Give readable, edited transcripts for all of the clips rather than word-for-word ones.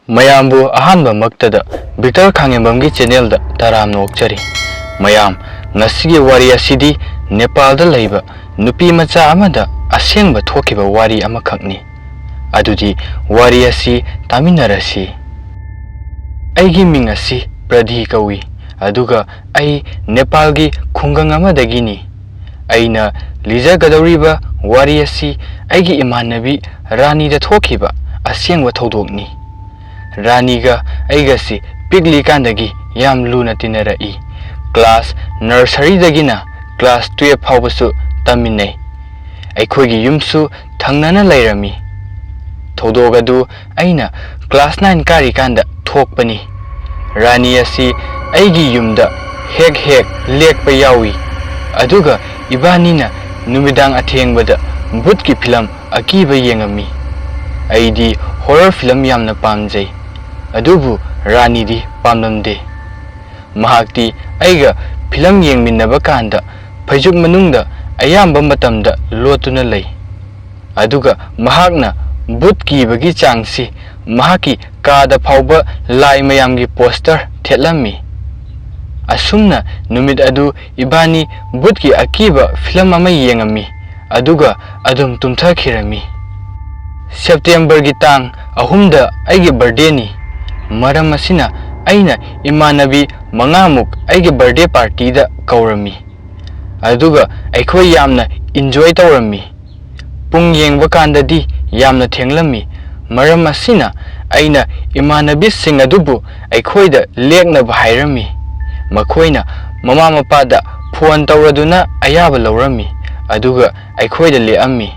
ꯃꯌꯥꯝꯕꯨ ꯑꯍꯥꯟꯕ ꯃꯛꯇꯗ ꯕꯤꯛꯇꯔ ꯈꯥꯡꯉꯦꯝꯕꯝꯒꯤ ꯆꯦꯅꯦꯜꯗ ꯇꯔꯥꯝꯅ ꯑꯣꯛꯆꯔꯤ꯫ ꯃꯌꯥꯝ ꯉꯁꯤꯒꯤ ꯋꯥꯔꯤ ꯑꯁꯤꯗꯤ ꯅꯦꯄꯥꯜꯗ ꯂꯩꯕ ꯅꯨꯄꯤ ꯃꯆꯥ ꯑꯃꯗ ꯑꯁꯦꯡꯕ ꯊꯣꯛꯈꯤꯕ ꯋꯥꯔꯤ ꯑꯃꯈꯛꯅꯤ꯫ ꯑꯗꯨꯗꯤ ꯋꯥꯔꯤ ꯑꯁꯤ ꯇꯥꯃꯤꯟꯅꯔꯁꯤ꯫ ꯑꯩꯒꯤ ꯃꯤꯡ ꯑꯁꯤ ꯄ꯭ꯔꯙꯤ ꯀꯧꯏ, ꯑꯗꯨꯒ ꯑꯩ ꯅꯦꯄꯥꯜꯒꯤ ꯈꯨꯡꯒꯪ ꯑꯃꯗꯒꯤꯅꯤ꯫ ꯑꯩꯅ ꯂꯤꯖꯒꯗꯧꯔꯤꯕ ꯋꯥꯔꯤ ꯑꯁꯤ ꯑꯩꯒꯤ ꯏꯃꯥꯟꯅꯕꯤ ꯔꯥꯅꯤꯗ ꯊꯣꯛꯈꯤꯕ ꯑꯁꯦꯡꯕ ꯊꯧꯗꯣꯛꯅꯤ꯫ ꯔꯥꯅꯤꯒ ꯑꯩꯒꯁꯤ ꯄꯤꯛꯂꯤꯀꯥꯟꯗꯒꯤ ꯌꯥꯝ ꯂꯨꯅ ꯇꯤꯟꯅꯔꯛꯏ꯫ Class ꯅꯔꯁꯔꯤꯗꯒꯤꯅ class 12 ꯐꯥꯎꯕꯁꯨ ꯇꯝꯃꯤꯟꯅꯩ꯫ ꯑꯩꯈꯣꯏꯒꯤ ꯌꯨꯝꯁꯨ ꯊꯪꯅꯅ ꯂꯩꯔꯝꯃꯤ꯫ ꯊꯧꯗꯣꯛ ꯑꯗꯨ ꯑꯩꯅ ꯀ꯭ꯂꯥꯁ 9 ꯀꯥꯔꯤꯀꯥꯟꯗ ꯊꯣꯛꯄꯅꯤ꯫ ꯔꯥꯅꯤ ꯑꯁꯤ ꯑꯩꯒꯤ ꯌꯨꯝꯗ ꯍꯦꯛ ꯍꯦꯛ ꯂꯦꯛꯄ ꯌꯥꯎꯏ, ꯑꯗꯨꯒ ꯏꯕꯥꯅꯤꯅ ꯅꯨꯃꯤꯗꯥꯡ ꯑꯊꯦꯡꯕꯗ ꯚꯨꯠꯀꯤ ꯐꯤꯂꯝ ꯑꯀꯤꯕ ꯌꯦꯡꯉꯝꯃꯤ꯫ ꯑꯩꯗꯤ ꯍꯣꯔꯔ ꯐꯤꯂꯝ ꯌꯥꯝꯅ ꯄꯥꯝꯖꯩ, ꯑꯗꯨꯕꯨ ꯔꯥꯅꯤꯗꯤ ꯄꯥꯝꯂꯝꯗꯦ꯫ ꯃꯍꯥꯛꯇꯤ ꯑꯩꯒ ꯐꯤꯂꯝ ꯌꯦꯡꯃꯤꯟꯅꯕ ꯀꯥꯟꯗ ꯐꯩꯖꯨꯞ ꯃꯅꯨꯡꯗ ꯑꯌꯥꯝꯕ ꯃꯇꯝꯗ ꯂꯣꯠꯇꯨꯅ ꯂꯩ, ꯑꯗꯨꯒ ꯃꯍꯥꯛꯅ ꯚꯨꯠ ꯀꯤꯕꯒꯤ ꯆꯥꯡꯁꯤ ꯃꯍꯥꯛꯀꯤ ꯀꯥꯗ ꯐꯥꯎꯕ ꯂꯥꯏ ꯃꯌꯥꯝꯒꯤ ꯄꯣꯁꯇꯔ ꯊꯦꯠꯂꯝꯃꯤ꯫ ꯑꯁꯨꯝꯅ ꯅꯨꯃꯤꯠ ꯑꯗꯨ ꯏꯕꯥꯅꯤ ꯚꯨꯠꯀꯤ ꯑꯀꯤꯕ ꯐꯤꯂꯝ ꯑꯃ ꯌꯦꯡꯉꯝꯃꯤ, ꯑꯗꯨꯒ ꯑꯗꯨꯝ ꯇꯨꯝꯊꯈꯤꯔꯝꯃꯤ꯫ ꯁꯦꯞꯇꯦꯝꯕꯔꯒꯤ ꯇꯥꯡ 3ꯗ ꯑꯩꯒꯤ ꯕꯔꯊꯗꯦꯅꯤ꯫ ꯃꯔꯝ ꯑꯁꯤꯅ ꯑꯩꯅ ꯏꯃꯥꯟꯅꯕꯤ 5ꯃꯨꯛ ꯑꯩꯒꯤ ꯕꯔꯊꯗꯦ ꯄꯥꯔꯇꯤꯗ ꯀꯧꯔꯝꯃꯤ, ꯑꯗꯨꯒ ꯑꯩꯈꯣꯏ ꯌꯥꯝꯅ ꯏꯟꯖꯣꯏ ꯇꯧꯔꯝꯃꯤ꯫ ꯄꯨꯡ ꯌꯦꯡꯕ ꯀꯥꯟꯗꯗꯤ ꯌꯥꯝꯅ ꯊꯦꯡꯂꯝꯃꯤ꯫ ꯃꯔꯝ ꯑꯁꯤꯅ ꯑꯩꯅ ꯏꯃꯥꯟꯅꯕꯤꯁꯤꯡ ꯑꯗꯨꯕꯨ ꯑꯩꯈꯣꯏꯗ ꯂꯦꯛꯅꯕ ꯍꯥꯏꯔꯝꯃꯤ꯫ ꯃꯈꯣꯏꯅ ꯃꯃꯥ ꯃꯄꯥꯗ ꯐꯣꯟ ꯇꯧꯔꯗꯨꯅ ꯑꯌꯥꯕ ꯂꯧꯔꯝꯃꯤ, ꯑꯗꯨꯒ ꯑꯩꯈꯣꯏꯗ ꯂꯦꯛꯑꯝꯃꯤ꯫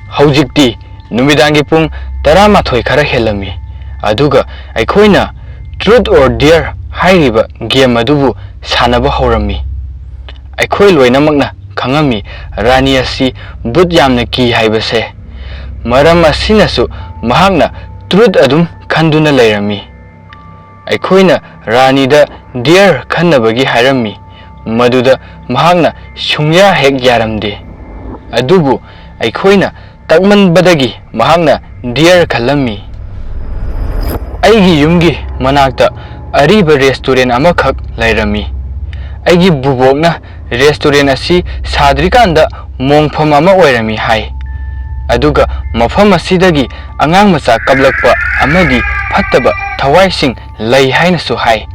ꯍꯧꯖꯤꯛꯇꯤ ꯅꯨꯃꯤꯗꯥꯡꯒꯤ ꯄꯨꯡ 11 ꯈꯔ ꯍꯦꯜꯂꯝꯃꯤ, ꯑꯗꯨꯒ ꯑꯩꯈꯣꯏꯅ ꯇ꯭ꯔꯨꯊ ꯑꯣꯔ ꯗꯦꯌꯔ ꯍꯥꯏꯔꯤꯕ ꯒꯦꯝ ꯑꯗꯨꯕꯨ ꯁꯥꯟꯅꯕ ꯍꯧꯔꯝꯃꯤ꯫ ꯑꯩꯈꯣꯏ ꯂꯣꯏꯅꯃꯛꯅ ꯈꯪꯉꯝꯃꯤ ꯔꯥꯅꯤ ꯑꯁꯤ ꯚꯨꯠ ꯌꯥꯝꯅ ꯀꯤ ꯍꯥꯏꯕꯁꯦ꯫ ꯃꯔꯝ ꯑꯁꯤꯅꯁꯨ ꯃꯍꯥꯛꯅ ꯇ꯭ꯔꯨꯊ ꯑꯗꯨꯝ ꯈꯟꯗꯨꯅ ꯂꯩꯔꯝꯃꯤ꯫ ꯑꯩꯈꯣꯏꯅ ꯔꯥꯅꯤꯗ ꯗꯦꯌꯔ ꯈꯟꯅꯕꯒꯤ ꯍꯥꯏꯔꯝꯃꯤ, ꯃꯗꯨꯗ ꯃꯍꯥꯛꯅ ꯁꯨꯡꯌꯥ ꯍꯦꯛ ꯌꯥꯔꯝꯗꯦ꯫ ꯑꯗꯨꯕꯨ ꯑꯩꯈꯣꯏꯅ ꯇꯛꯃꯟꯕꯗꯒꯤ ꯃꯍꯥꯛꯅ ꯗꯦꯌꯔ ꯈꯜꯂꯝꯃꯤ꯫ ꯑꯩꯒꯤ ꯌꯨꯝꯒꯤ ꯃꯅꯥꯛꯇ ꯑꯔꯤꯕ ꯔꯦꯁꯇꯨꯔꯦꯟꯠ ꯑꯃꯈꯛ ꯂꯩꯔꯝꯃꯤ꯫ ꯑꯩꯒꯤ ꯕꯨꯕꯣꯛꯅ ꯔꯦꯁꯇꯨꯔꯦꯟꯠ ꯑꯁꯤ ꯁꯥꯗ꯭ꯔꯤꯀꯥꯟꯗ ꯃꯣꯡꯐꯝ ꯑꯃ ꯑꯣꯏꯔꯝꯃꯤ ꯍꯥꯏ, ꯑꯗꯨꯒ ꯃꯐꯝ ꯑꯁꯤꯗꯒꯤ ꯑꯉꯥꯡ ꯃꯆꯥ ꯀꯞꯂꯛꯄ ꯑꯃꯗꯤ ꯐꯠꯇꯕ ꯊꯋꯥꯏꯁꯤꯡ ꯂꯩ ꯍꯥꯏꯅꯁꯨ ꯍꯥꯏ꯫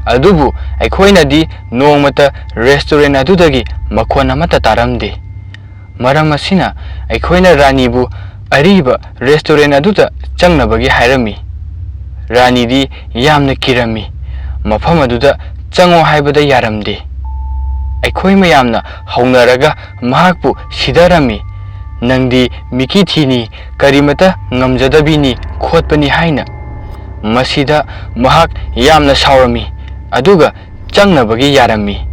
ꯑꯗꯨꯕꯨ ꯑꯩꯈꯣꯏꯅꯗꯤ ꯅꯣꯡꯃꯇ ꯔꯦꯁꯇꯨꯔꯦꯟꯠ ꯑꯗꯨꯗꯒꯤ ꯃꯈꯣꯟ ꯑꯃꯠꯇ ꯇꯥꯔꯝꯗꯦ꯫ ꯃꯔꯝ ꯑꯁꯤꯅ ꯑꯩꯈꯣꯏꯅ ꯔꯥꯅꯤꯕꯨ ꯑꯔꯤꯕ ꯔꯦꯁꯇꯨꯔꯦꯟꯠ ꯑꯗꯨꯗ ꯆꯪꯅꯕꯒꯤ ꯍꯥꯏꯔꯝꯃꯤ꯫ ꯔꯥꯅꯤꯗꯤ ꯌꯥꯝꯅ ꯀꯤꯔꯝꯃꯤ꯫ ꯃꯐꯝ ꯑꯗꯨꯗ ꯆꯪꯉꯣ ꯍꯥꯏꯕꯗ ꯌꯥꯔꯝꯗꯦ꯫ ꯑꯩꯈꯣই ꯃꯌꯥꯝꯅ ꯍꯧꯅꯔꯒ ꯃꯍꯥꯛꯄꯨ ꯁꯤꯙꯔꯝꯃꯤ꯫ ꯅꯪꯗꯤ ꯃꯤꯀꯤ ꯊꯤꯅꯤ, ꯀꯔꯤꯃꯇ ꯉꯝꯖꯗꯕꯤꯅꯤ ꯈꯣꯠꯄꯅꯤ ꯍꯥꯏꯅ꯫ ꯃꯁꯤꯗ ꯃꯍꯥꯛ ꯌꯥꯝꯅ ꯁꯥꯎꯔꯝꯃꯤ, ꯑꯗꯨꯒ ꯆꯪꯅꯕꯒꯤ ꯌꯥꯔꯝꯃꯤ꯫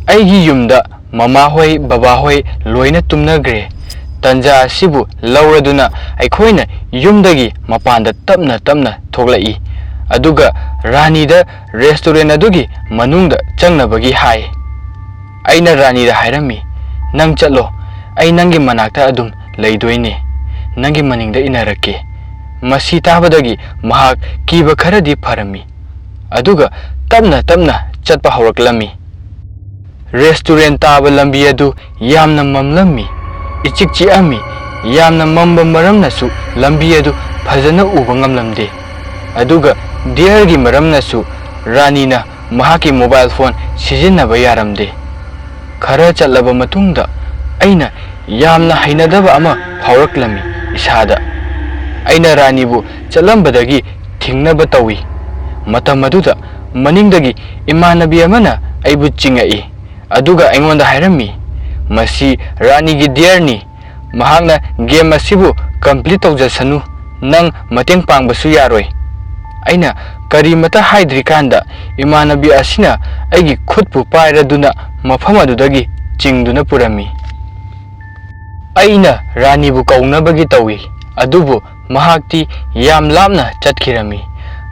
ꯑꯩꯒꯤ ꯌꯨꯝꯗ ꯃꯃꯥꯍꯣꯏ ꯕꯕꯥꯍꯣꯏ ꯂꯣꯏꯅ ꯇꯨꯝꯅꯈ꯭ꯔꯦ꯫ ꯇꯟꯖꯥ ꯑꯁꯤꯕꯨ ꯂꯧꯔꯗꯨꯅ ꯑꯩꯈꯣꯏꯅ ꯌꯨꯝꯗꯒꯤ ꯃꯄꯥꯟꯗ ꯇꯞꯅ ꯇꯞꯅ ꯊꯣꯛꯂꯛꯏ, ꯑꯗꯨꯒ ꯔꯥꯅꯤꯗ ꯔꯦꯁꯇꯨꯔꯦꯟꯠ ꯑꯗꯨꯒꯤ ꯃꯅꯨꯡꯗ ꯆꯪꯅꯕꯒꯤ ꯍꯥꯏ꯫ ꯑꯩꯅ ꯔꯥꯅꯤꯗ ꯍꯥꯏꯔꯝꯃꯤ, ꯅꯪ ꯆꯠꯂꯣ, ꯑꯩ ꯅꯪꯒꯤ ꯃꯅꯥꯛꯇ ꯑꯗꯨꯝ ꯂꯩꯗꯣꯏꯅꯦ, ꯅꯪꯒꯤ ꯃꯅꯤꯡꯗ ꯏꯟꯅꯔꯛꯀꯦ꯫ ꯃꯁꯤ ꯇꯥꯕꯗꯒꯤ ꯃꯍꯥꯛ ꯀꯤꯕ ꯈꯔꯗꯤ ꯐꯔꯝꯃꯤ, ꯑꯗꯨꯒ ꯇꯞꯅ ꯇꯞꯅ ꯆꯠꯄ ꯍꯧꯔꯛꯂꯝꯃꯤ꯫ ꯔꯦꯁꯇꯨꯔꯦꯟꯠ ꯇꯥꯕ ꯂꯝꯕꯤ ꯑꯗꯨ ꯌꯥꯝꯅ ꯃꯝꯂꯝꯃꯤ, ꯏꯆꯤꯛ ꯆꯤꯛꯑꯝꯃꯤ꯫ ꯌꯥꯝꯅ ꯃꯝꯕ ꯃꯔꯝꯅꯁꯨ ꯂꯝꯕꯤ ꯑꯗꯨ ꯐꯖꯅ ꯎꯕ ꯉꯝꯂꯝꯗꯦ, ꯑꯗꯨꯒ ꯗꯦꯌꯔꯒꯤ ꯃꯔꯝꯅꯁꯨ ꯔꯥꯅꯤꯅ ꯃꯍꯥꯛꯀꯤ ꯃꯣꯕꯥꯏꯜ ꯐꯣꯟ ꯁꯤꯖꯤꯟꯅꯕ ꯌꯥꯔꯝꯗꯦ꯫ ꯈꯔ ꯆꯠꯂꯕ ꯃꯇꯨꯡꯗ ꯑꯩꯅ ꯌꯥꯝꯅ ꯍꯩꯅꯗꯕ ꯑꯃ ꯐꯥꯎꯔꯛꯂꯝꯃꯤ ꯏꯁꯥꯗ꯫ ꯑꯩꯅ ꯔꯥꯅꯤꯕꯨ ꯆꯠꯂꯝꯕꯗꯒꯤ ꯊꯤꯡꯅꯕ ꯇꯧꯏ꯫ ꯃꯇꯝ ꯑꯗꯨꯗ ꯃꯅꯤꯡꯗꯒꯤ ꯏꯃꯥꯟꯅꯕꯤ ꯑꯃꯅ ꯑꯩꯕꯨ ꯆꯤꯡꯉꯛꯏ, ꯑꯗꯨꯒ ꯑꯩꯉꯣꯟꯗ ꯍꯥꯏꯔꯝꯃꯤ, ꯃꯁꯤ ꯔꯥꯅꯤꯒꯤ ꯗꯦꯌꯔꯅꯤ, ꯃꯍꯥꯛꯅ ꯒꯦꯝ ꯑꯁꯤꯕꯨ ꯀꯝꯄ꯭ꯂꯤꯠ ꯇꯧꯖꯁꯅꯨ, ꯅꯪ ꯃꯇꯦꯡ ꯄꯥꯡꯕꯁꯨ ꯌꯥꯔꯣꯏ꯫ ꯑꯩꯅ ꯀꯔꯤꯃꯇ ꯍꯥꯏꯗ꯭ꯔꯤꯀꯥꯟꯗ ꯏꯃꯥꯟꯅꯕꯤ ꯑꯁꯤꯅ ꯑꯩꯒꯤ ꯈꯨꯠꯄꯨ ꯄꯥꯏꯔꯗꯨꯅ ꯃꯐꯝ ꯑꯗꯨꯗꯒꯤ ꯆꯤꯡꯗꯨꯅ ꯄꯨꯔꯝꯃꯤ꯫ ꯑꯩꯅ ꯔꯥꯅꯤꯕꯨ ꯀꯧꯅꯕꯒꯤ ꯇꯧꯏ, ꯑꯗꯨꯕꯨ ꯃꯍꯥꯛꯇꯤ ꯌꯥꯝ ꯂꯥꯞꯅ ꯆꯠꯈꯤꯔꯝꯃꯤ꯫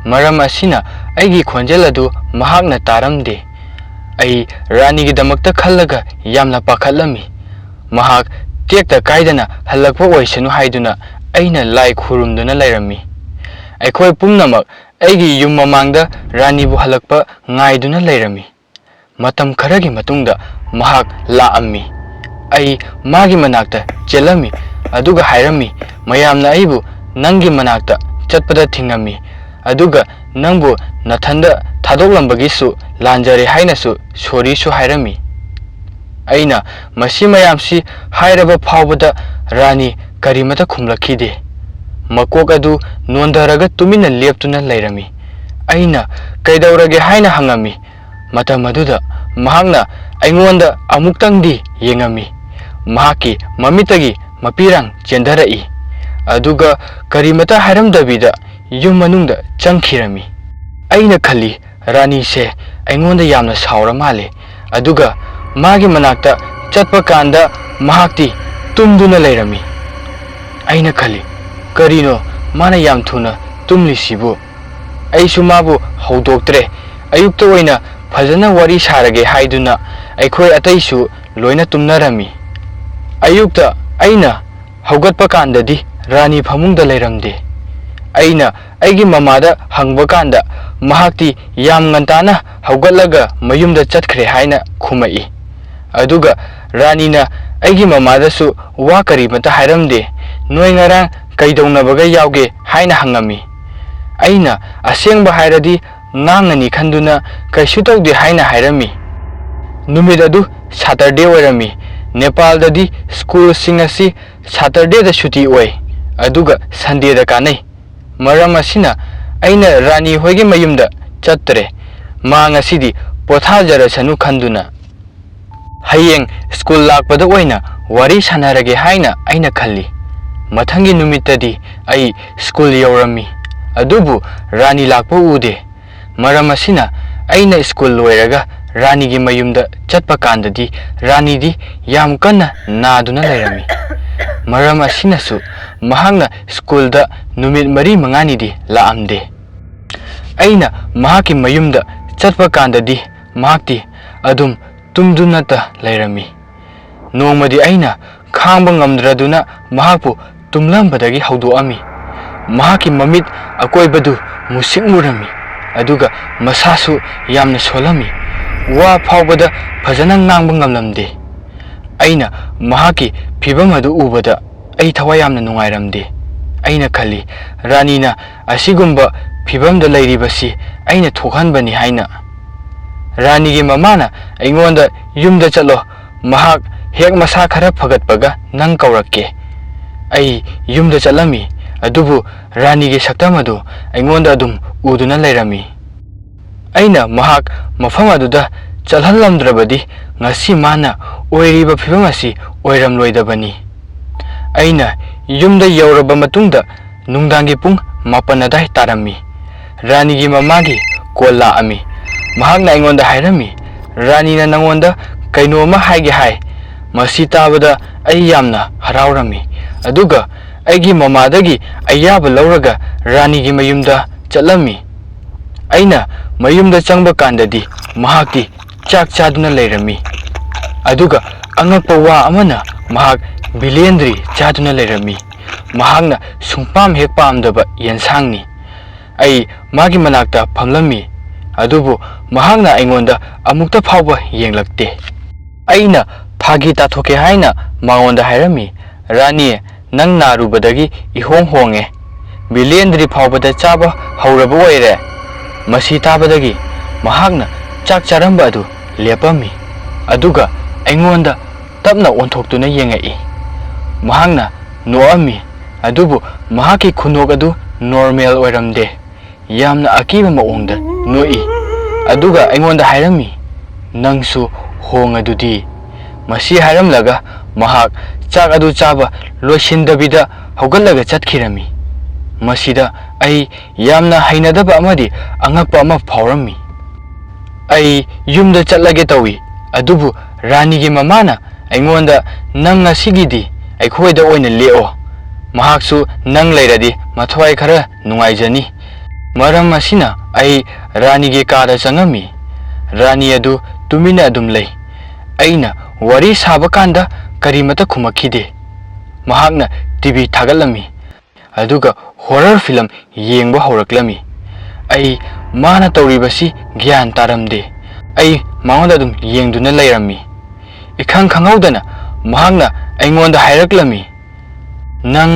ꯃꯔꯝ ꯑꯁꯤꯅ ꯑꯩꯒꯤ ꯈꯣꯟꯖꯦꯜ ꯑꯗꯨ ꯃꯍꯥꯛꯅ ꯇꯥꯔꯝꯗꯦ꯫ ꯑꯩ ꯔꯥꯅꯤꯒꯤꯗꯃꯛꯇ ꯈꯜꯂꯒ ꯌꯥꯝꯅ ꯄꯥꯈꯠꯂꯝꯃꯤ꯫ ꯃꯍꯥꯛ ꯇꯦꯛꯇ ꯀꯥꯏꯗꯅ ꯍꯜꯂꯛꯄ ꯑꯣꯏꯁꯅꯨ ꯍꯥꯏꯗꯨꯅ ꯑꯩꯅ ꯂꯥꯏ ꯈꯨꯔꯨꯝꯗꯨꯅ ꯂꯩꯔꯝꯃꯤ꯫ ꯑꯩꯈꯣꯏ ꯄꯨꯝꯅꯃꯛ ꯑꯩꯒꯤ ꯌꯨꯝ ꯃꯃꯥꯡꯗ ꯔꯥꯅꯤꯕꯨ ꯍꯜꯂꯛꯄ ꯉꯥꯏꯗꯨꯅ ꯂꯩꯔꯝꯃꯤ꯫ ꯃꯇꯝ ꯈꯔꯒꯤ ꯃꯇꯨꯡꯗ ꯃꯍꯥꯛ ꯂꯥꯛꯑꯝꯃꯤ꯫ ꯑꯩ ꯃꯥꯒꯤ ꯃꯅꯥꯛꯇ ꯆꯦꯜꯂꯝꯃꯤ ꯑꯗꯨꯒ ꯍꯥꯏꯔꯝꯃꯤ, ꯃꯌꯥꯝꯅ ꯑꯩꯕꯨ ꯅꯪꯒꯤ ꯃꯅꯥꯛꯇ ꯆꯠꯄꯗ ꯊꯤꯡꯉꯝꯃꯤ ꯑꯗꯨꯒ ꯅꯪꯕꯨ ꯅꯊꯟꯗ ꯊꯥꯗꯣꯛꯂꯝꯕꯒꯤꯁꯨ ꯂꯥꯟꯖꯔꯦ ꯍꯥꯏꯅꯁꯨ ꯁꯣꯔꯤꯁꯨ ꯍꯥꯏꯔꯝꯃꯤ꯫ ꯑꯩꯅ ꯃꯁꯤ ꯃꯌꯥꯝꯁꯤ ꯍꯥꯏꯔꯕ ꯐꯥꯎꯕꯗ ꯔꯥꯅꯤ ꯀꯔꯤꯃꯇ ꯈꯨꯝꯂꯛꯈꯤꯗꯦ꯫ ꯃꯀꯣꯛ ꯑꯗꯨ ꯅꯣꯟꯊꯔꯒ ꯇꯨꯃꯤꯟꯅ ꯂꯦꯞꯇꯨꯅ ꯂꯩꯔꯝꯃꯤ꯫ ꯑꯩꯅ ꯀꯩꯗꯧꯔꯒꯦ ꯍꯥꯏꯅ ꯍꯪꯉꯝꯃꯤ꯫ ꯃꯇꯝ ꯑꯗꯨꯗ ꯃꯍꯥꯛꯅ ꯑꯩꯉꯣꯟꯗ ꯑꯃꯨꯛꯇꯪꯗꯤ ꯌꯦꯡꯉꯝꯃꯤ꯫ ꯃꯍꯥꯛꯀꯤ ꯃꯃꯤꯠꯇꯒꯤ ꯃꯄꯤꯔꯥꯡ ꯆꯦꯟꯊꯔꯛꯏ ꯑꯗꯨꯒ ꯀꯔꯤꯃꯇ ꯍꯥꯏꯔꯝꯗꯕꯤꯗ ꯌꯨꯝ ꯃꯅꯨꯡꯗ ꯆꯪꯈꯤꯔꯝꯃꯤ꯫ ꯑꯩꯅ ꯈꯜꯂꯤ, ꯔꯥꯅꯤꯁꯦ ꯑꯩꯉꯣꯟꯗ ꯌꯥꯝꯅ ꯁꯥꯎꯔ ꯃꯥꯜꯂꯦ ꯑꯗꯨꯒ ꯃꯥꯒꯤ ꯃꯅꯥꯛꯇ ꯆꯠꯄ ꯀꯥꯟꯗ ꯃꯍꯥꯛꯇꯤ ꯇꯨꯝꯗꯨꯅ ꯂꯩꯔꯝꯃꯤ꯫ ꯑꯩꯅ ꯈꯜꯂꯤ, ꯀꯔꯤꯅꯣ ꯃꯥꯅ ꯌꯥꯝ ꯊꯨꯅ ꯇꯨꯝꯂꯤꯁꯤꯕꯨ? ꯑꯩꯁꯨ ꯃꯥꯕꯨ ꯍꯧꯗꯣꯛꯇ꯭ꯔꯦ꯫ ꯑꯌꯨꯛꯇ ꯑꯣꯏꯅ ꯐꯖꯅ ꯋꯥꯔꯤ ꯁꯥꯔꯒꯦ ꯍꯥꯏꯗꯨꯅ ꯑꯩꯈꯣꯏ ꯑꯇꯩꯁꯨ ꯂꯣꯏꯅ ꯇꯨꯝꯅꯔꯝꯃꯤ꯫ ꯑꯌꯨꯛꯇ ꯑꯩꯅ ꯍꯧꯒꯠꯄ ꯀꯥꯟꯗꯗꯤ ꯔꯥꯅꯤ ꯐꯃꯨꯡꯗ ꯂꯩꯔꯝꯗꯦ꯫ ꯑꯩꯅ ꯑꯩꯒꯤ ꯃꯃꯥꯗ ꯍꯪꯕ ꯀꯥꯟꯗ ꯃꯍꯥꯛꯇꯤ ꯌꯥꯝ ꯉꯟꯇꯥꯅ ꯍꯧꯒꯠꯂꯒ ꯃꯌꯨꯝꯗ ꯆꯠꯈ꯭ꯔꯦ ꯍꯥꯏꯅ ꯈꯨꯝꯃꯛꯏ꯫ ꯑꯗꯨꯒ ꯔꯥꯅꯤꯅ ꯑꯩꯒꯤ ꯃꯃꯥꯗꯁꯨ ꯋꯥ ꯀꯔꯤꯃꯇ ꯍꯥꯏꯔꯝꯗꯦ꯫ ꯅꯣꯏ ꯉꯔꯥꯡ ꯀꯩꯗꯧꯅꯕꯒ ꯌꯥꯎꯒꯦ ꯍꯥꯏꯅ ꯍꯪꯉꯝꯃꯤ꯫ ꯑꯩꯅ ꯑꯁꯦꯡꯕ ꯍꯥꯏꯔꯗꯤ ꯉꯥꯡꯉꯅꯤ ꯈꯟꯗꯨꯅ ꯀꯩꯁꯨ ꯇꯧꯗꯦ ꯍꯥꯏꯅ ꯍꯥꯏꯔꯝꯃꯤ꯫ ꯅꯨꯃꯤꯠ ꯑꯗꯨ ꯁꯥꯇꯔꯗꯦ ꯑꯣꯏꯔꯝꯃꯤ꯫ ꯅꯦꯄꯥꯜꯗꯗꯤ ꯁ꯭ꯀꯨꯜꯁꯤꯡ ꯑꯁꯤ ꯁꯥꯇꯔꯗꯦꯗ ꯁꯨꯇꯤ ꯑꯣꯏ ꯑꯗꯨꯒ ꯁꯟꯗꯦꯗ ꯀꯥꯟꯅꯩ꯫ ꯃꯔꯝ ꯑꯁꯤꯅ ꯑꯩꯅ ꯔꯥꯅꯤ ꯍꯣꯏꯒꯤ ꯃꯌꯨꯝꯗ ꯆꯠꯇ꯭ꯔꯦ꯫ ꯃꯥ ꯉꯁꯤꯗꯤ ꯄꯣꯊꯥꯖꯔꯁꯅꯨ ꯈꯟꯗꯨꯅ ꯍꯌꯦꯡ ꯁ꯭ꯀꯨꯜ ꯂꯥꯛꯄꯗ ꯑꯣꯏꯅ ꯋꯥꯔꯤ ꯁꯥꯟꯅꯔꯒꯦ ꯍꯥꯏꯅ ꯑꯩꯅ ꯈꯜꯂꯤ꯫ ꯃꯊꯪꯒꯤ ꯅꯨꯃꯤꯠꯇꯗꯤ ꯑꯩ ꯁ꯭ꯀꯨꯜ ꯌꯧꯔꯝꯃꯤ ꯑꯗꯨꯕꯨ ꯔꯥꯅꯤ ꯂꯥꯛꯄ ꯎꯗꯦ꯫ ꯃꯔꯝ ꯑꯁꯤꯅ ꯑꯩꯅ ꯁ꯭ꯀꯨꯜ ꯂꯣꯏꯔꯒ ꯔꯥꯅꯤꯒꯤ ꯃꯌꯨꯝꯗ ꯆꯠꯄ ꯀꯥꯟꯗꯗꯤ ꯔꯥꯅꯤꯗꯤ ꯌꯥꯝ ꯀꯟꯅ ꯅꯥꯗꯨꯅ ꯂꯩꯔꯝꯃꯤ꯫ ꯃꯔꯝ ꯑꯁꯤꯅꯁꯨ ꯃꯍꯥꯛꯅ ꯁ꯭ꯀꯨꯜꯗ ꯅꯨꯃꯤꯠ 4-5ꯅꯤꯗꯤ ꯂꯥꯛꯑꯝꯗꯦ꯫ ꯑꯩꯅ ꯃꯍꯥꯛꯀꯤ ꯃꯌꯨꯝꯗ ꯆꯠꯄ ꯀꯥꯟꯗꯗꯤ ꯃꯍꯥꯛꯇꯤ ꯑꯗꯨꯝ ꯇꯨꯝꯗꯨꯅꯇ ꯂꯩꯔꯝꯃꯤ꯫ ꯅꯣꯡꯃꯗꯤ ꯑꯩꯅ ꯈꯥꯡꯕ ꯉꯝꯗ꯭ꯔꯗꯨꯅ ꯃꯍꯥꯛꯄꯨ ꯇꯨꯝꯂꯝꯕꯗꯒꯤ ꯍꯧꯗꯣꯛꯑꯝꯃꯤ꯫ ꯃꯍꯥꯛꯀꯤ ꯃꯃꯤꯠ ꯑꯀꯣꯏꯕꯗꯨ ꯃꯨꯁꯤꯛ ꯃꯨꯔꯝꯃꯤ ꯑꯗꯨꯒ ꯃꯁꯥꯁꯨ ꯌꯥꯝꯅ ꯁꯣꯜꯂꯝꯃꯤ꯫ ꯋꯥ ꯐꯥꯎꯕꯗ ꯐꯖꯅ ꯉꯥꯡꯕ ꯉꯝꯂꯝꯗꯦ꯫ ꯑꯩꯅ ꯃꯍꯥꯛꯀꯤ ꯐꯤꯚꯝ ꯑꯗꯨ ꯎꯕꯗ ꯑꯩ ꯊꯋꯥꯏ ꯌꯥꯝꯅ ꯅꯨꯡꯉꯥꯏꯔꯝꯗꯦ꯫ ꯑꯩꯅ ꯈꯜꯂꯤ, ꯔꯥꯅꯤꯅ ꯑꯁꯤꯒꯨꯝꯕ ꯐꯤꯚꯝꯗ ꯂꯩꯔꯤꯕꯁꯤ ꯑꯩꯅ ꯊꯣꯛꯍꯟꯕꯅꯤ ꯍꯥꯏꯅ꯫ ꯔꯥꯅꯤꯒꯤ ꯃꯃꯥꯅ ꯑꯩꯉꯣꯟꯗ ꯌꯨꯝꯗ ꯆꯠꯂꯣ, ꯃꯍꯥꯛ ꯍꯦꯛ ꯃꯁꯥ ꯈꯔ ꯐꯒꯠꯄꯒ ꯅꯪ ꯀꯧꯔꯛꯀꯦ꯫ ꯑꯩ ꯌꯨꯝꯗ ꯆꯠꯂꯝꯃꯤ ꯑꯗꯨꯕꯨ ꯔꯥꯅꯤꯒꯤ ꯁꯛꯇꯝ ꯑꯗꯨ ꯑꯩꯉꯣꯟꯗ ꯑꯗꯨꯝ ꯎꯗꯨꯅ ꯂꯩꯔꯝꯃꯤ꯫ ꯑꯩꯅ ꯃꯍꯥꯛ ꯃꯐꯝ ꯑꯗꯨꯗ ꯆꯠꯍꯜꯂꯝꯗ꯭ꯔꯕꯗꯤ ꯉꯁꯤ ꯃꯥꯅ ꯑꯣꯏꯔꯤꯕ ꯐꯤꯚꯝ ꯑꯁꯤ ꯑꯣꯏꯔꯝꯂꯣꯏꯗꯕꯅꯤ꯫ ꯑꯩꯅ ꯌꯨꯝꯗ ꯌꯧꯔꯕ ꯃꯇꯨꯡꯗ ꯅꯨꯡꯗꯥꯡꯒꯤ ꯄꯨꯡ 7 ꯑꯗꯥꯏ ꯇꯥꯔꯝꯃꯤ꯫ ꯔꯥꯅꯤꯒꯤ ꯃꯃꯥꯒꯤ ꯀꯣꯜ ꯂꯥꯛꯑꯝꯃꯤ꯫ ꯃꯍꯥꯛꯅ ꯑꯩꯉꯣꯟꯗ ꯍꯥꯏꯔꯝꯃꯤ, ꯔꯥꯅꯤꯅ ꯅꯉꯣꯟꯗ ꯀꯩꯅꯣꯝꯃ ꯍꯥꯏꯒꯦ ꯍꯥꯏ꯫ ꯃꯁꯤ ꯇꯥꯕꯗ ꯑꯩ ꯌꯥꯝꯅ ꯍꯔꯥꯎꯔꯝꯃꯤ ꯑꯗꯨꯒ ꯑꯩꯒꯤ ꯃꯃꯥꯗꯒꯤ ꯑꯌꯥꯕ ꯂꯧꯔꯒ ꯔꯥꯅꯤꯒꯤ ꯃꯌꯨꯝꯗ ꯆꯠꯂꯝꯃꯤ꯫ ꯑꯩꯅ ꯃꯌꯨꯝꯗ ꯆꯪꯕ ꯀꯥꯟꯗꯗꯤ ꯃꯍꯥꯛꯇꯤ ꯆꯥꯛ ꯆꯥꯗꯨꯅ ꯂꯩꯔꯝꯃꯤ ꯑꯗꯨꯒ ꯑꯉꯛꯄ ꯋꯥ ꯑꯃꯅ ꯃꯍꯥꯛ ꯕꯤꯂꯦꯟꯗ꯭ꯔꯤ ꯆꯥꯗꯨꯅ ꯂꯩꯔꯝꯃꯤ꯫ ꯃꯍꯥꯛꯅ ꯁꯨꯡꯄꯥꯝ ꯍꯦꯛ ꯄꯥꯝꯗꯕ ꯌꯦꯟꯁꯥꯡꯅꯤ꯫ ꯑꯩ ꯃꯥꯒꯤ ꯃꯅꯥꯛꯇ ꯐꯝꯂꯝꯃꯤ ꯑꯗꯨꯕꯨ ꯃꯍꯥꯛꯅ ꯑꯩꯉꯣꯟꯗ ꯑꯃꯨꯛꯇ ꯐꯥꯎꯕ ꯌꯦꯡꯂꯛꯇꯦ꯫ ꯑꯩꯅ ꯐꯥꯒꯤ ꯇꯥꯊꯣꯛꯀꯦ ꯍꯥꯏꯅ ꯃꯉꯣꯟꯗ ꯍꯥꯏꯔꯝꯃꯤ, ꯔꯥꯅꯤ, ꯅꯪ ꯅꯥꯔꯨꯕꯗꯒꯤ ꯏꯍꯣꯡ ꯍꯣꯡꯉꯦ꯫ ꯕꯤꯂꯦꯟꯗ꯭ꯔꯤ ꯐꯥꯎꯕꯗ ꯆꯥꯕ ꯍꯧꯔꯕ ꯑꯣꯏꯔꯦ꯫ ꯃꯁꯤ ꯇꯥꯕꯗꯒꯤ ꯃꯍꯥꯛꯅ ꯆꯥꯛ ꯆꯥꯔꯝꯕ ꯑꯗꯨ ꯂꯦꯞꯄꯝꯃꯤ ꯑꯗꯨꯒ ꯑꯩꯉꯣꯟꯗ ꯇꯞꯅ ꯑꯣꯟꯊꯣꯛꯇꯨꯅ ꯌꯦꯡꯉꯛꯏ꯫ ꯃꯍꯥꯛꯅ ꯅꯣꯛꯑꯝꯃꯤ ꯑꯗꯨꯕꯨ ꯃꯍꯥꯛꯀꯤ ꯈꯨꯅꯣꯛ ꯑꯗꯨ ꯅꯣꯔꯃꯦꯜ ꯑꯣꯏꯔꯝꯗꯦ꯫ ꯌꯥꯝꯅ ꯑꯀꯤꯕ ꯃꯑꯣꯡꯗ ꯅꯣꯛꯏ ꯑꯗꯨꯒ ꯑꯩꯉꯣꯟꯗ ꯍꯥꯏꯔꯝꯃꯤ, ꯅꯪꯁꯨ ꯍꯣꯡꯉꯗꯨꯗꯤ꯫ ꯃꯁꯤ ꯍꯥꯏꯔꯝꯂꯒ ꯃꯍꯥꯛ ꯆꯥꯛ ꯑꯗꯨ ꯆꯥꯕ ꯂꯣꯏꯁꯤꯟꯗꯕꯤꯗ ꯍꯧꯒꯠꯂꯒ ꯆꯠꯈꯤꯔꯝꯃꯤ꯫ ꯃꯁꯤꯗ ꯑꯩ ꯌꯥꯝꯅ ꯍꯩꯅꯗꯕ ꯑꯃꯗꯤ ꯑꯉꯛꯄ ꯑꯃ ꯐꯥꯎꯔꯝꯃꯤ꯫ ꯑꯩ ꯌꯨꯝꯗ ꯆꯠꯂꯒꯦ ꯇꯧꯏ ꯑꯗꯨꯕꯨ ꯔꯥꯅꯤꯒꯤ ꯃꯃꯥꯅ ꯑꯩꯉꯣꯟꯗ ꯅꯪ ꯉꯁꯤꯒꯤꯗꯤ ꯑꯩꯈꯣꯏꯗ ꯑꯣꯏꯅ ꯂꯦꯛꯑꯣ, ꯃꯍꯥꯛꯁꯨ ꯅꯪ ꯂꯩꯔꯗꯤ ꯃꯊ꯭ꯋꯥꯏ ꯈꯔ ꯅꯨꯡꯉꯥꯏꯖꯅꯤ꯫ ꯃꯔꯝ ꯑꯁꯤꯅ ꯑꯩ ꯔꯥꯅꯤꯒꯤ ꯀꯥꯗ ꯆꯪꯉꯝꯃꯤ꯫ ꯔꯥꯅꯤ ꯑꯗꯨ ꯇꯨꯃꯤꯟꯅ ꯑꯗꯨꯝ ꯂꯩ꯫ ꯑꯩꯅ ꯋꯥꯔꯤ ꯁꯥꯕ ꯀꯥꯟꯗ ꯀꯔꯤꯃꯇ ꯈꯨꯝꯃꯛꯈꯤꯗꯦ꯫ ꯃꯍꯥꯛꯅ ꯇꯤꯚꯤ ꯊꯥꯒꯠꯂꯝꯃꯤ ꯑꯗꯨꯒ ꯍꯣꯔꯔ ꯐꯤꯂꯝ ꯌꯦꯡꯕ ꯍꯧꯔꯛꯂꯝꯃꯤ꯫ ꯑꯩ ꯃꯥꯅ ꯇꯧꯔꯤꯕꯁꯤ ꯒ꯭ꯌꯥꯟ ꯇꯥꯔꯝꯗꯦ꯫ ꯑꯩ ꯃꯉꯣꯟꯗ ꯑꯗꯨꯝ ꯌꯦꯡꯗꯨꯅ ꯂꯩꯔꯝꯃꯤ꯫ ꯏꯈꯪ ꯈꯪꯍꯧꯗꯅ ꯃꯍꯥꯛꯅ ꯑꯩꯉꯣꯟꯗ ꯍꯥꯏꯔꯛꯂꯝꯃꯤ, "ꯅꯪ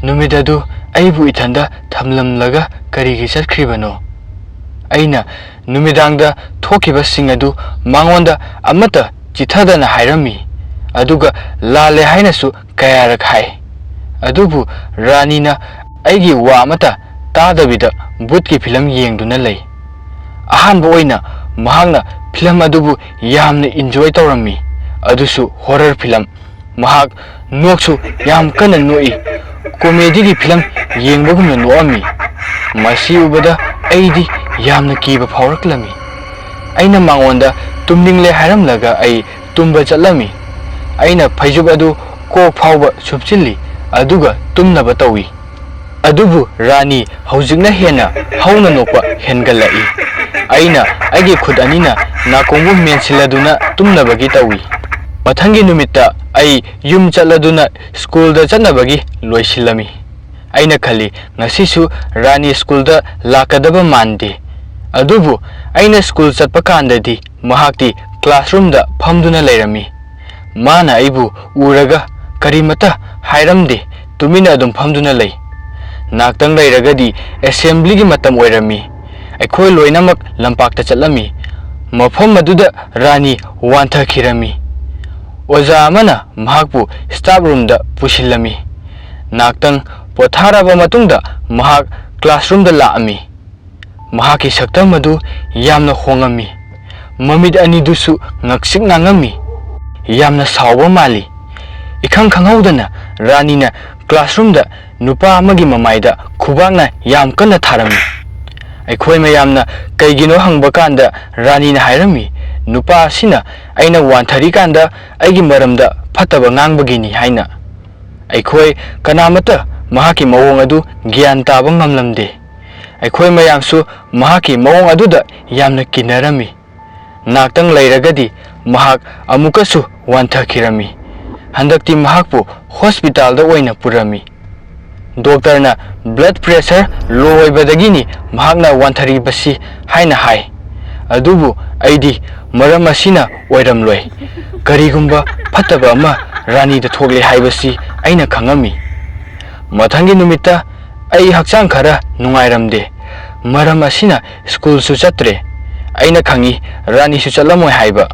ꯅꯨꯃꯤꯠ ꯑꯗꯨ ꯑꯩꯕꯨ ꯏꯊꯟꯗ ꯊꯝꯂꯝꯂꯒ ꯀꯔꯤꯒꯤ ꯆꯠꯈ꯭ꯔꯤꯕꯅꯣ?" ꯑꯩꯅ ꯅꯨꯃꯤꯗꯥꯡꯗ ꯊꯣꯛꯈꯤꯕꯁꯤꯡ ꯑꯗꯨ ꯃꯉꯣꯟꯗ ꯑꯃꯠꯇ ꯆꯤꯊꯗꯅ ꯍꯥꯏꯔꯝꯃꯤ, ꯑꯗꯨꯒ ꯂꯥꯜꯂꯦ ꯍꯥꯏꯅꯁꯨ ꯀꯌꯥꯔꯛ ꯍꯥꯏ꯫ ꯑꯗꯨꯕꯨ ꯔꯥꯅꯤꯅ ꯑꯩꯒꯤ ꯋꯥ ꯑꯃꯠꯇ ꯇꯥꯗꯕꯤꯗ ꯚꯨꯠꯀꯤ ꯐꯤꯂꯝ ꯌꯦꯡꯗꯨꯅ ꯂꯩ꯫ ꯑꯍꯥꯟꯕ ꯑꯣꯏꯅ ꯃꯍꯥꯛꯅ ꯐꯤꯂꯝ ꯑꯗꯨꯕꯨ ꯌꯥꯝꯅ ꯏꯟꯖꯣꯏ ꯇꯧꯔꯝꯃꯤ, ꯑꯗꯨꯁꯨ ꯍꯣꯔꯔ ꯐꯤꯂꯝ꯫ ꯃꯍꯥꯛ ꯅꯣꯛꯁꯨ ꯌꯥꯝ ꯀꯟꯅ ꯅꯣꯛꯏ, ꯀꯣꯃꯦꯗꯤꯒꯤ ꯐꯤꯂꯝ ꯌꯦꯡꯕꯒꯨꯝꯅ ꯅꯣꯛꯑꯝꯃꯤ꯫ ꯃꯁꯤ ꯎꯕꯗ ꯑꯩꯗꯤ ꯌꯥꯝꯅ ꯀꯤꯕ ꯐꯥꯎꯔꯛꯂꯝꯃꯤ꯫ ꯑꯩꯅ ꯃꯉꯣꯟꯗ ꯇꯨꯝꯅꯤꯡꯂꯦ ꯍꯥꯏꯔꯝꯂꯒ ꯑꯩ ꯇꯨꯝꯕ ꯆꯠꯂꯝꯃꯤ꯫ ꯑꯩꯅ ꯐꯩꯖꯨꯞ ꯑꯗꯨ ꯀꯣꯛ ꯐꯥꯎꯕ ꯁꯨꯞꯆꯤꯜꯂꯤ ꯑꯗꯨꯒ ꯇꯨꯝꯅꯕ ꯇꯧꯏ꯫ ꯑꯗꯨꯕꯨ ꯔꯥꯅꯤ ꯍꯧꯖꯤꯛꯅ ꯍꯦꯟꯅ ꯍꯧꯅ ꯅꯣꯛꯄ ꯍꯦꯟꯒꯠꯂꯛꯏ꯫ ꯑꯩꯅ ꯑꯩꯒꯤ ꯈꯨꯠ ꯑꯅꯤꯅ ꯅꯥꯀꯣꯡꯕꯨ ꯃꯦꯟꯁꯤꯜꯂꯗꯨꯅ ꯇꯨꯝꯅꯕꯒꯤ ꯇꯧꯏ꯫ ꯃꯊꯪꯒꯤ ꯅꯨꯃꯤꯠꯇ ꯑꯩ ꯌꯨꯝ ꯆꯠꯂꯗꯨꯅ ꯁ꯭ꯀꯨꯜꯗ ꯆꯠꯅꯕꯒꯤ ꯂꯣꯏꯁꯤꯜꯂꯝꯃꯤ꯫ ꯑꯩꯅ ꯈꯜꯂꯤ, ꯉꯁꯤꯁꯨ ꯔꯥꯅꯤ ꯁ꯭ꯀꯨꯜꯗ ꯂꯥꯛꯀꯗꯕ ꯃꯥꯟꯗꯦ꯫ ꯑꯗꯨꯕꯨ ꯑꯩꯅ ꯁ꯭ꯀꯨꯜ ꯆꯠꯄ ꯀꯥꯟꯗꯗꯤ ꯃꯍꯥꯛꯇꯤ ꯀ꯭ꯂꯥꯁꯔꯨꯝꯗ ꯐꯝꯗꯨꯅ ꯂꯩꯔꯝꯃꯤ꯫ ꯃꯥꯅ ꯑꯩꯕꯨ ꯎꯔꯒ ꯀꯔꯤꯃꯠꯇ ꯍꯥꯏꯔꯝꯗꯦ, ꯇꯨꯃꯤꯟꯅ ꯑꯗꯨꯝ ꯐꯝꯗꯨꯅ ꯂꯩ꯫ ꯉꯥꯛꯇꯪ ꯂꯩꯔꯒꯗꯤ ꯑꯦꯁꯦꯝꯕ꯭ꯂꯤꯒꯤ ꯃꯇꯝ ꯑꯣꯏꯔꯝꯃꯤ꯫ ꯑꯩꯈꯣꯏ ꯂꯣꯏꯅꯃꯛ ꯂꯝꯄꯥꯛꯇ ꯆꯠꯂꯝꯃꯤ꯫ ꯃꯐꯝ ꯑꯗꯨꯗ ꯔꯥꯅꯤ ꯋꯥꯟꯊꯈꯤꯔꯝꯃꯤ꯫ ꯑꯣꯖꯥ ꯑꯃꯅ ꯃꯍꯥꯛꯄꯨ ꯁ꯭ꯇꯥꯐ ꯔꯨꯝꯗ ꯄꯨꯁꯤꯜꯂꯝꯃꯤ꯫ ꯉꯥꯛꯇꯪ ꯄꯣꯊꯥꯔꯕ ꯃꯇꯨꯡꯗ ꯃꯍꯥꯛ ꯀ꯭ꯂꯥꯁꯔꯨꯝꯗ ꯂꯥꯛꯑꯝꯃꯤ꯫ ꯃꯍꯥꯛꯀꯤ ꯁꯛꯇꯝ ꯑꯗꯨ ꯌꯥꯝꯅ ꯍꯣꯡꯉꯝꯃꯤ꯫ ꯃꯃꯤꯠ ꯑꯅꯤꯗꯨꯁꯨ ꯉꯛꯁꯤꯛ ꯉꯥꯡꯉꯝꯃꯤ꯫ ꯌꯥꯝꯅ ꯁꯥꯎꯕ ꯃꯥꯜꯂꯤ꯫ ꯏꯈꯪ ꯈꯪꯍꯧꯗꯅ ꯔꯥꯅꯤꯅ ꯀ꯭ꯂꯥꯁꯔꯨꯝꯗ ꯅꯨꯄꯥ ꯑꯃꯒꯤ ꯃꯃꯥꯏꯗ ꯈꯨꯕꯥꯛꯅ ꯌꯥꯝ ꯀꯟꯅ ꯊꯥꯔꯝꯃꯤ꯫ ꯑꯩꯈꯣꯏ ꯃꯌꯥꯝꯅ ꯀꯩꯒꯤꯅꯣ ꯍꯪꯕ ꯀꯥꯟꯗ ꯔꯥꯅꯤꯅ ꯍꯥꯏꯔꯝꯃꯤ, ꯅꯨꯄꯥ ꯑꯁꯤꯅ ꯑꯩꯅ ꯋꯥꯟꯊꯔꯤꯀꯥꯟꯗ ꯑꯩꯒꯤ ꯃꯔꯝꯗ ꯐꯠꯇꯕ ꯉꯥꯡꯕꯒꯤꯅꯤ ꯍꯥꯏꯅ꯫ ꯑꯩꯈꯣꯏ ꯀꯅꯥꯃꯠꯇ ꯃꯍꯥꯛꯀꯤ ꯃꯑꯣꯡ ꯑꯗꯨ ꯒ꯭ꯌꯥꯟ ꯇꯥꯕ ꯉꯝꯂꯝꯗꯦ꯫ ꯑꯩꯈꯣꯏ ꯃꯌꯥꯝꯁꯨ ꯃꯍꯥꯛꯀꯤ ꯃꯑꯣꯡ ꯑꯗꯨꯗ ꯌꯥꯝꯅ ꯀꯤꯅꯔꯝꯃꯤ꯫ ꯉꯥꯛꯇꯪ ꯂꯩꯔꯒꯗꯤ ꯃꯍꯥꯛ ꯑꯃꯨꯛꯀꯁꯨ ꯋꯥꯟꯊꯈꯤꯔꯝꯃꯤ꯫ ꯍꯟꯗꯛꯇꯤ ꯃꯍꯥꯛꯄꯨ ꯍꯣꯁꯄꯤꯇꯥꯜꯗ ꯑꯣꯏꯅ ꯄꯨꯔꯝꯃꯤ꯫ ꯗꯣꯛꯇꯔꯅ ꯕ꯭ꯂꯗ ꯄ꯭ꯔꯦꯁꯔ ꯂꯣ ꯑꯣꯏꯕꯗꯒꯤꯅꯤ ꯃꯍꯥꯛꯅ ꯋꯥꯟꯊꯔꯤꯕꯁꯤ ꯍꯥꯏꯅ ꯍꯥꯏ꯫ ꯑꯗꯨꯕꯨ ꯑꯩꯗꯤ ꯃꯔꯝ ꯑꯁꯤꯅ ꯑꯣꯏꯔꯝꯂꯣꯏ꯫ ꯀꯔꯤꯒꯨꯝꯕ ꯐꯠꯇꯕ ꯑꯃ ꯔꯥꯅꯤꯗ ꯊꯣꯛꯂꯦ ꯍꯥꯏꯕꯁꯤ ꯑꯩꯅ ꯈꯪꯉꯝꯃꯤ꯫ ꯃꯊꯪꯒꯤ ꯅꯨꯃꯤꯠꯇ ꯑꯩ ꯍꯛꯆꯥꯡ ꯈꯔ ꯅꯨꯡꯉꯥꯏꯔꯝꯗꯦ꯫ ꯃꯔꯝ ꯑꯁꯤꯅ ꯁ꯭ꯀꯨꯜꯁꯨ ꯆꯠꯇ꯭ꯔꯦ꯫ ꯑꯩꯅ ꯈꯪꯏ ꯔꯥꯅꯤꯁꯨ ꯆꯠꯂꯝꯃꯣꯏ ꯍꯥꯏꯕ꯫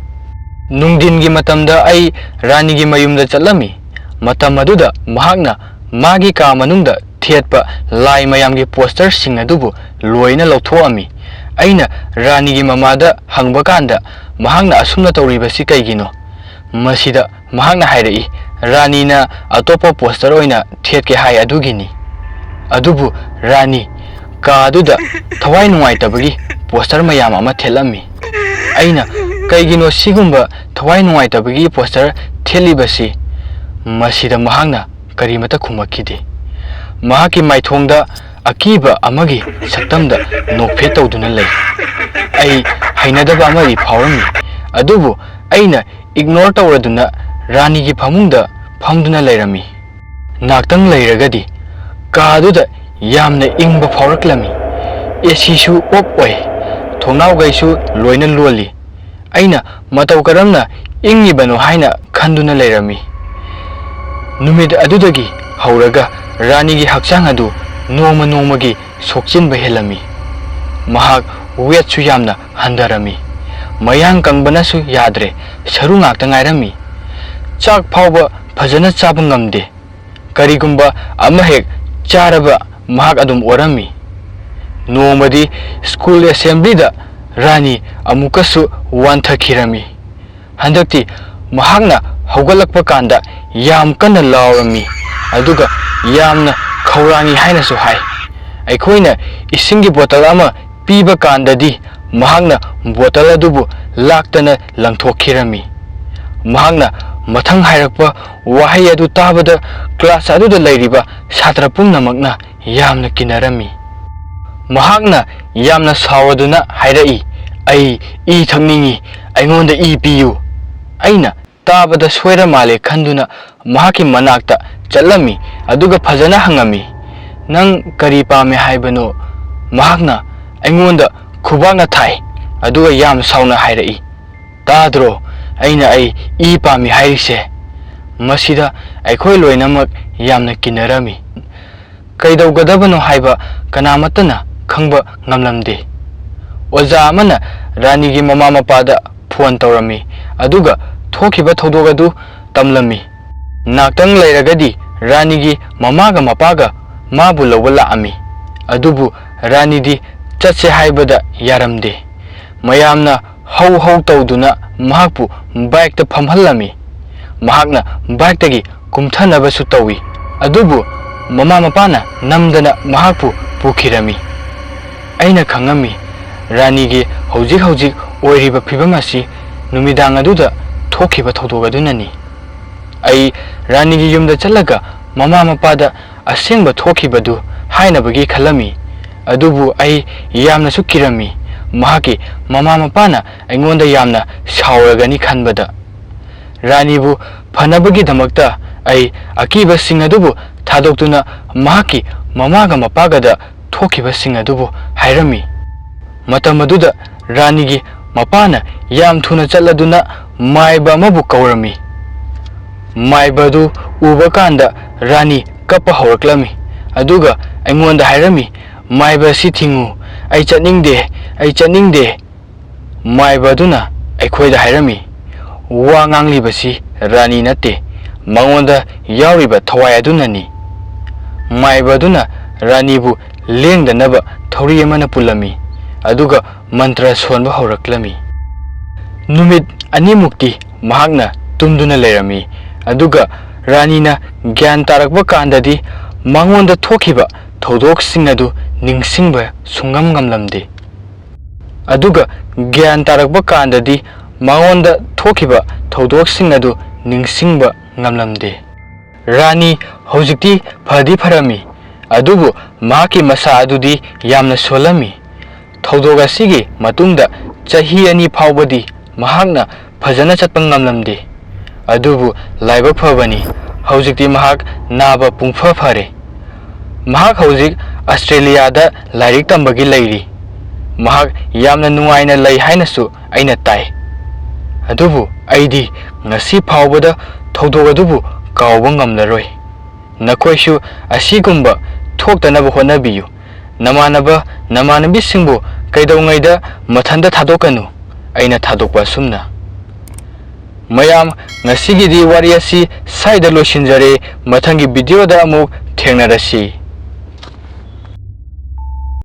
ꯅꯨꯡꯊꯤꯟꯒꯤ ꯃꯇꯝꯗ ꯑꯩ ꯔꯥꯅꯤꯒꯤ ꯃꯌꯨꯝꯗ ꯆꯠꯂꯝꯃꯤ꯫ ꯃꯇꯝ ꯑꯗꯨꯗ ꯃꯍꯥꯛꯅ ꯃꯥꯒꯤ ꯀꯥ ꯃꯅꯨꯡꯗ ꯊꯦꯠꯄ ꯂꯥꯏ ꯃꯌꯥꯝꯒꯤ ꯄꯣꯁꯇꯔꯁꯤꯡ ꯑꯗꯨꯕꯨ ꯂꯣꯏꯅ ꯂꯧꯊꯣꯛꯑꯝꯃꯤ꯫ ꯑꯩꯅ ꯔꯥꯅꯤꯒꯤ ꯃꯃꯥꯗ ꯍꯪꯕ ꯀꯥꯟꯗ ꯃꯍꯥꯛꯅ ꯑꯁꯨꯝꯅ ꯇꯧꯔꯤꯕꯁꯤ ꯀꯩꯒꯤꯅꯣ? ꯃꯁꯤꯗ ꯃꯍꯥꯛꯅ ꯍꯥꯏꯔꯛꯏ, ꯔꯥꯅꯤꯅ ꯑꯇꯣꯞꯄ ꯄꯣꯁꯇꯔ ꯑꯣꯏꯅ ꯊꯦꯠꯀꯦ ꯍꯥꯏ ꯑꯗꯨꯒꯤꯅꯤ꯫ ꯑꯗꯨꯕꯨ ꯔꯥꯅꯤ ꯀꯥ ꯑꯗꯨꯗ ꯊꯋꯥꯏ ꯅꯨꯡꯉꯥꯏꯇꯕꯒꯤ ꯄꯣꯁꯇꯔ ꯃꯌꯥꯝ ꯑꯃ ꯊꯦꯠꯂꯝꯃꯤ꯫ ꯑꯩꯅ ꯀꯩꯒꯤꯅꯣ ꯁꯤꯒꯨꯝꯕ ꯊꯋꯥꯏ ꯅꯨꯡꯉꯥꯏꯇꯕꯒꯤ ꯄꯣꯁꯇꯔ ꯊꯦꯠꯂꯤꯕꯁꯤ? ꯃꯁꯤꯗ ꯃꯍꯥꯛꯅ ꯀꯔꯤꯃꯠꯇ ꯈꯨꯝꯃꯛꯈꯤꯗꯦ꯫ ꯃꯍꯥꯛꯀꯤ ꯃꯥꯏꯊꯣꯡꯗ ꯑꯀꯤꯕ ꯑꯃꯒꯤ ꯁꯛꯇꯝꯗ ꯅꯣꯛꯐꯦꯠ ꯇꯧꯗꯨꯅ ꯂꯩ꯫ ꯑꯩ ꯍꯩꯅꯗꯕ ꯑꯃꯗꯤ ꯐꯥꯎꯔꯝꯃꯤ, ꯑꯗꯨꯕꯨ ꯑꯩꯅ ꯏꯒꯅꯣꯔ ꯇꯧꯔꯗꯨꯅ ꯔꯥꯅꯤꯒꯤ ꯐꯃꯨꯡꯗ ꯐꯝꯗꯨꯅ ꯂꯩꯔꯝꯃꯤ꯫ ꯉꯥꯛꯇꯪ ꯂꯩꯔꯒꯗꯤ ꯀꯥ ꯑꯗꯨꯗ ꯌꯥꯝꯅ ꯏꯪꯕ ꯐꯥꯎꯔꯛꯂꯝꯃꯤ꯫ ꯑꯦꯁꯤꯁꯨ ꯑꯣꯐ ꯑꯣꯏ, ꯊꯣꯡꯅꯥꯎꯈꯩꯁꯨ ꯂꯣꯏꯅ ꯂꯣꯜꯂꯤ꯫ ꯑꯩꯅ ꯃꯇꯧ ꯀꯔꯝꯅ ꯏꯪꯉꯤꯕꯅꯣ ꯍꯥꯏꯅ ꯈꯟꯗꯨꯅ ꯂꯩꯔꯝꯃꯤ꯫ ꯅꯨꯃꯤꯠ ꯑꯗꯨꯗꯒꯤ ꯍꯧꯔꯒ ꯔꯥꯅꯤꯒꯤ ꯍꯛꯆꯥꯡ ꯑꯗꯨ ꯅꯣꯡꯃ ꯅꯣꯡꯃꯒꯤ ꯁꯣꯛꯆꯤꯟꯕ ꯍꯦꯜꯂꯝꯃꯤ꯫ ꯃꯍꯥꯛ ꯋꯦꯠꯁꯨ ꯌꯥꯝꯅ ꯍꯟꯊꯔꯝꯃꯤ꯫ ꯃꯌꯥꯡ ꯀꯪꯕꯅꯁꯨ ꯌꯥꯗ꯭ꯔꯦ, ꯁꯔꯨ ꯉꯥꯛꯇ ꯉꯥꯏꯔꯝꯃꯤ꯫ ꯆꯥꯛ ꯐꯥꯎꯕ ꯐꯖꯅ ꯆꯥꯕ ꯉꯝꯗꯦ꯫ ꯀꯔꯤꯒꯨꯝꯕ ꯑꯃꯍꯦꯛ ꯆꯥꯔꯕ ꯃꯍꯥꯛ ꯑꯗꯨꯝ ꯑꯣꯔꯝꯃꯤ꯫ ꯅꯣꯡꯃꯗꯤ ꯁ꯭ꯀꯨꯜ ꯑꯦꯁꯦꯝꯕ꯭ꯂꯤꯗ ꯔꯥꯅꯤ ꯑꯃꯨꯛꯀꯁꯨ ꯋꯥꯟꯊꯈꯤꯔꯝꯃꯤ꯫ ꯍꯟꯗꯛꯇꯤ ꯃꯍꯥꯛꯅ ꯍꯧꯒꯠꯂꯛꯄ ꯀꯥꯟꯗ ꯌꯥꯝ ꯀꯟꯅ ꯂꯥꯎꯔꯝꯃꯤ, ꯑꯗꯨꯒ ꯌꯥꯝꯅ ꯈꯧꯔꯥꯡꯏ ꯍꯥꯏꯅꯁꯨ ꯍꯥꯏ꯫ ꯑꯩꯈꯣꯏꯅ ꯏꯁꯤꯡꯒꯤ ꯕꯣꯇꯜ ꯑꯃ ꯄꯤꯕ ꯀꯥꯟꯗꯗꯤ ꯃꯍꯥꯛꯅ ꯕꯣꯇꯜ ꯑꯗꯨꯕꯨ ꯂꯥꯛꯇꯅ ꯂꯪꯊꯣꯛꯈꯤꯔꯝꯃꯤ꯫ ꯃꯍꯥꯛꯅ ꯃꯊꯪ ꯍꯥꯏꯔꯛꯄ ꯋꯥꯍꯩ ꯑꯗꯨ ꯇꯥꯕꯗ ꯀ꯭ꯂꯥꯁ ꯑꯗꯨꯗ ꯂꯩꯔꯤꯕ ꯁꯥꯇ꯭ꯔ ꯄꯨꯝꯅꯃꯛꯅ ꯌꯥꯝꯅ ꯀꯤꯅꯔꯝꯃꯤ꯫ ꯃꯍꯥꯛꯅ ꯌꯥꯝꯅ ꯁꯥꯎꯔꯗꯨꯅ ꯍꯥꯏꯔꯛꯏ, ꯑꯩ ꯏ ꯊꯛꯅꯤꯡꯏ, ꯑꯩꯉꯣꯟꯗ ꯏ ꯄꯤꯌꯨ꯫ ꯑꯩꯅ ꯇꯥꯕꯗ ꯁꯣꯏꯔ ꯃꯥꯜꯂꯦ ꯈꯟꯗꯨꯅ ꯃꯍꯥꯛꯀꯤ ꯃꯅꯥꯛꯇ ꯆꯠꯂꯝꯃꯤ ꯑꯗꯨꯒ ꯐꯖꯅ ꯍꯪꯉꯝꯃꯤ, Nang kari pame haibano mahakna aingonda khubakna thai aduga yam sauna hairai tadro aina ai I pami hairise masida aikhoi loinamak yamna kinarami kaidaugadabano haiba kanamatana khangba ngamlamde oja amana rani gi mama mapada phone tawrami aduga thokiba thodogadu tamlami naktang lairagadi rani gi mamaga mapaga mabu lawala ami adubu rani di chatse haibada yaramde mayamna hau tawduna mahakpu bike ta phamhallami mahakna bike tagi kumthanaba su tawi adubu mama mapana namdana mahakpu pukhirami aina khangami rani gi hojik oiriba phibamasi numidang aduda thokiba thodogadunani ai rani gi yumda chalaga mama mapada asengba thokibadu hainabagi khalami adubu ai yamna sukirami mahaki mama mapana aingonda yamna sauragani khanbada rani bu phanabagi damakta ai akiba sing adubu thadoktuna mahaki mamaga mapagada thokiba sing adubu hairami matamaduda rani gi mapana yam thuna chaladuna maiba mabu kaurami maibadu ubakanda rani kappa horaklami aduga aingonda hairami maiba si thingu ai chatningde maibaduna aikhoida hairami wa nganglibasi rani nate mangonda yauriba thawai adunani maibaduna rani bu lengdanaba thori amana pulami aduga mantra sonba horaklami numit ani mukti mahakna tumduna lerami aduga rani na gyan tarakba kandadi mangonda thokiba thodok singadu ningsingba sungam gamlamde aduga gyan tarakba kandadi mangonda thokiba thodok singadu ningsingba ngamlamde rani hojikti phadi pharami adubu maki masa adudi yamna solami thodoga sigi matungda chahi ani phawbadi mahakna phajana chatpang ngamlamde adubu laibak phabani hojikti mahak naba pungpha phare mahak hojik Australia da lairik tambagi lairi mahak yamna nungaina lai hainasu aina tai adubu aidi ngasi phawbada thodogadubu kawba ngamlaroi nakoisu asigumba thoktanaba honabiyu namanaba singbu kaidongaida mathanda thadokanu aina thadokpa sumna mayam ngasigidi wari asi saida losinjare mathangi video da amuk thengnarasi